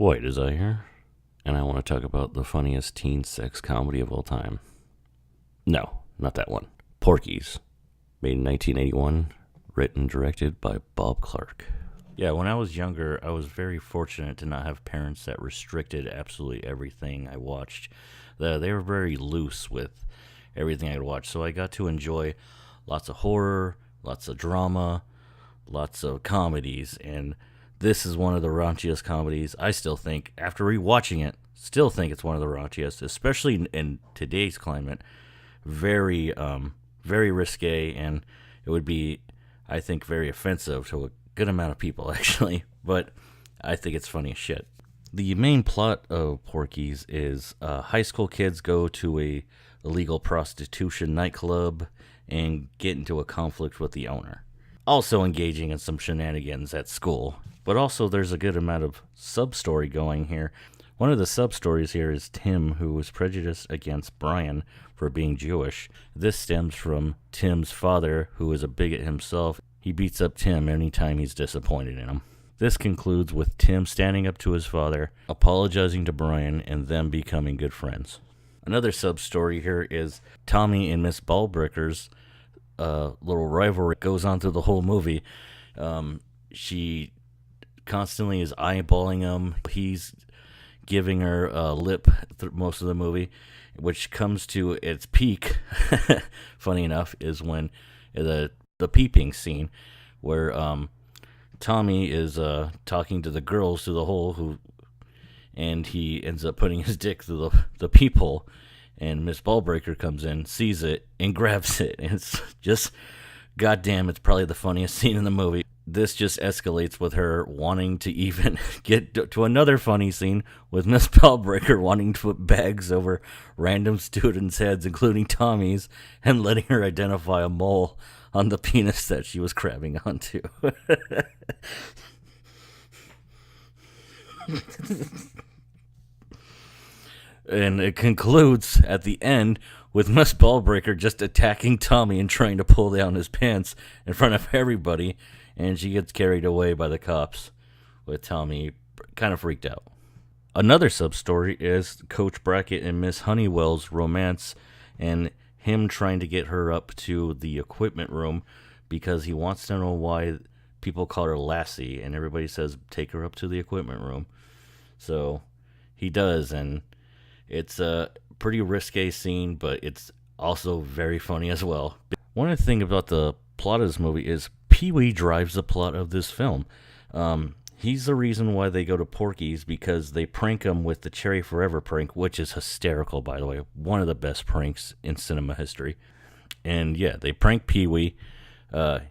White is I here, and I want to talk about the funniest teen sex comedy of all time. No, not that one. Porky's, made in 1981, written and directed by Bob Clark. Yeah, when I was younger, I was very fortunate to not have parents that restricted absolutely everything I watched. They were very loose with everything I would watch, so I got to enjoy lots of horror, lots of drama, lots of comedies, and this is one of the raunchiest comedies. I still think, after rewatching it, still think it's one of the raunchiest, especially in today's climate. Very, very risque, and it would be, I think, very offensive to a good amount of people, actually. But I think it's funny as shit. The main plot of Porky's is high school kids go to a illegal prostitution nightclub and get into a conflict with the owner. Also engaging in some shenanigans at school. But also there's a good amount of sub-story going here. One of the sub-stories here is Tim, who was prejudiced against Brian for being Jewish. This stems from Tim's father, who is a bigot himself. He beats up Tim anytime he's disappointed in him. This concludes with Tim standing up to his father, apologizing to Brian, and them becoming good friends. Another sub-story here is Tommy and Miss Ballbreaker's little rivalry goes on through the whole movie. She constantly is eyeballing him. He's giving her a lip most of the movie, which comes to its peak, funny enough, is when the peeping scene where Tommy is talking to the girls through the hole, and he ends up putting his dick through the peephole, and Miss Ballbreaker comes in, sees it, and grabs it. And it's just, goddamn, it's probably the funniest scene in the movie. This just escalates with her wanting to even get to another funny scene with Miss Ballbreaker wanting to put bags over random students' heads, including Tommy's, and letting her identify a mole on the penis that she was grabbing onto. And it concludes at the end with Miss Ballbreaker just attacking Tommy and trying to pull down his pants in front of everybody, and she gets carried away by the cops, with Tommy kind of freaked out. Another sub-story is Coach Brackett and Miss Honeywell's romance, and him trying to get her up to the equipment room because he wants to know why people call her Lassie, and everybody says, take her up to the equipment room. So he does, and it's a pretty risque scene, but it's also very funny as well. One of the things about the plot of this movie is Pee-wee drives the plot of this film. He's the reason why they go to Porky's, because they prank him with the Cherry Forever prank, which is hysterical, by the way. One of the best pranks in cinema history. And yeah, they prank Pee-wee.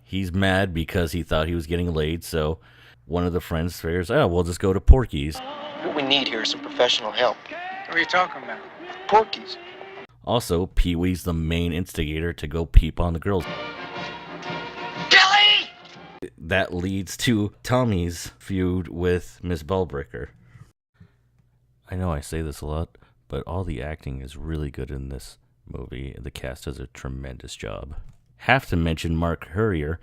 He's mad because he thought he was getting laid, so one of the friends figures, we'll just go to Porky's. What we need here is some professional help. What are you talking about? Porky's. Also, Pee-wee's the main instigator to go peep on the girls. Billy! That leads to Tommy's feud with Miss Ballbreaker. I know I say this a lot, but all the acting is really good in this movie. The cast does a tremendous job. Have to mention Mark Hurrier,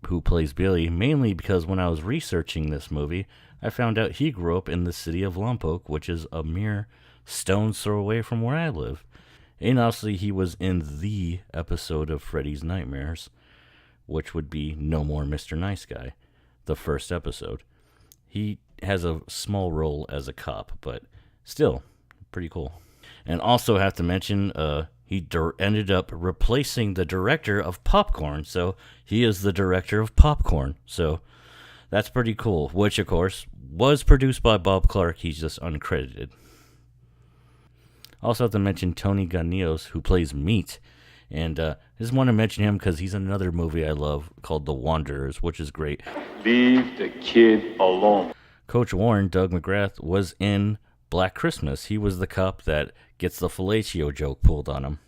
who plays Billy, mainly because when I was researching this movie, I found out he grew up in the city of Lompoc, which is a mere stone's throw away from where I live. And obviously he was in the episode of Freddy's Nightmares, which would be No More Mr. Nice Guy, the first episode. He has a small role as a cop, but still, pretty cool. And also have to mention, he ended up replacing the director of Popcorn, so he is the director of Popcorn, so that's pretty cool, which, of course, was produced by Bob Clark. He's just uncredited. Also have to mention Tony Ganios, who plays Meat. And I just want to mention him because he's in another movie I love called The Wanderers, which is great. Leave the kid alone. Coach Warren, Doug McGrath, was in Black Christmas. He was the cop that gets the fellatio joke pulled on him.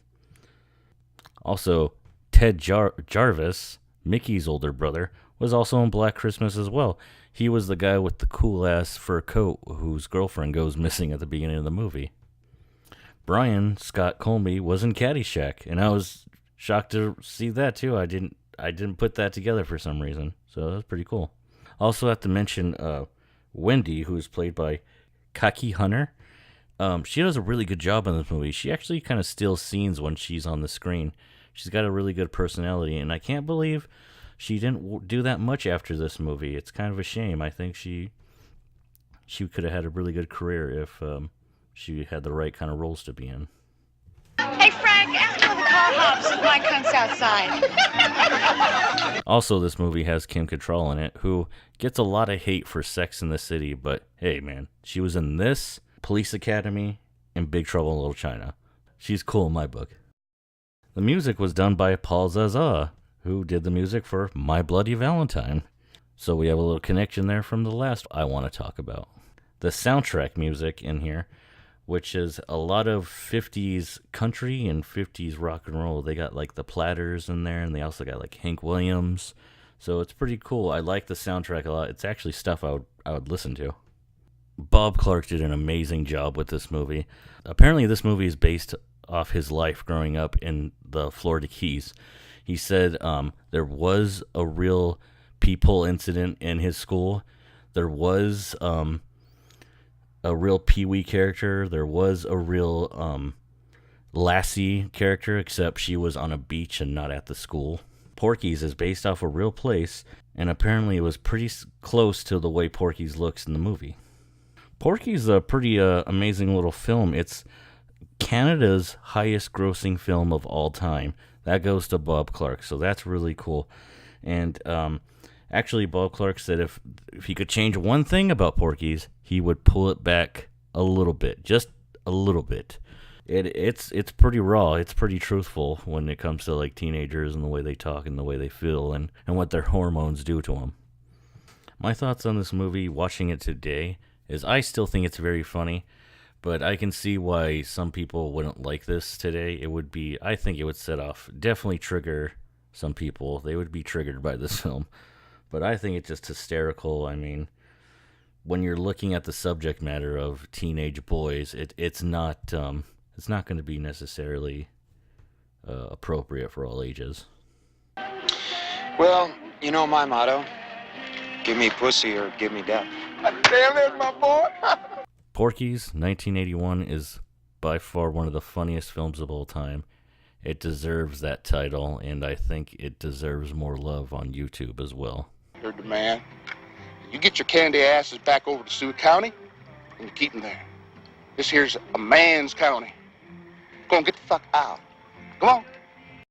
Also, Ted Jarvis, Mickey's older brother, was also in Black Christmas as well. He was the guy with the cool-ass fur coat whose girlfriend goes missing at the beginning of the movie. Brian Scott Colby was in Caddyshack, and I was shocked to see that too. I didn't put that together for some reason, so that's pretty cool. Also have to mention Wendy, who is played by Kaki Hunter. She does a really good job in this movie. She actually kind of steals scenes when she's on the screen. She's got a really good personality, and I can't believe she didn't do that much after this movie. It's kind of a shame. I think she could have had a really good career if she had the right kind of roles to be in. Hey, Frank, ask how the car hops if Mike comes outside. Also, this movie has Kim Cattrall in it, who gets a lot of hate for Sex in the City, but hey, man, she was in this, Police Academy, and Big Trouble in Little China. She's cool in my book. The music was done by Paul Zaza, who did the music for My Bloody Valentine. So we have a little connection there from the last I want to talk about. The soundtrack music in here, which is a lot of 50s country and 50s rock and roll. They got like the Platters in there, and they also got like Hank Williams. So it's pretty cool. I like the soundtrack a lot. It's actually stuff I would listen to. Bob Clark did an amazing job with this movie. Apparently this movie is based off his life growing up in the Florida Keys. He said there was a real peephole incident in his school. There was a real Pee-wee character. There was a real Lassie character, except she was on a beach and not at the school. Porky's is based off a real place, and apparently it was pretty close to the way Porky's looks in the movie. Porky's is a pretty amazing little film. It's Canada's highest grossing film of all time. That goes to Bob Clark, so that's really cool. And actually, Bob Clark said if he could change one thing about Porky's, he would pull it back a little bit, just a little bit. It's pretty raw. It's pretty truthful when it comes to like teenagers and the way they talk and the way they feel and what their hormones do to them. My thoughts on this movie, watching it today, is I still think it's very funny, but I can see why some people wouldn't like this today. I think it would definitely trigger some people. They would be triggered by this film. But I think it's just hysterical. I mean, when you're looking at the subject matter of teenage boys, it's not going to be necessarily appropriate for all ages. Well, you know my motto. Give me pussy or give me death. Damn it, my boy. Porky's, 1981, is by far one of the funniest films of all time. It deserves that title, and I think it deserves more love on YouTube as well. Heard the man. You get your candy asses back over to Stewart County, and you keep them there. This here's a man's county. Go on, get the fuck out. Come on.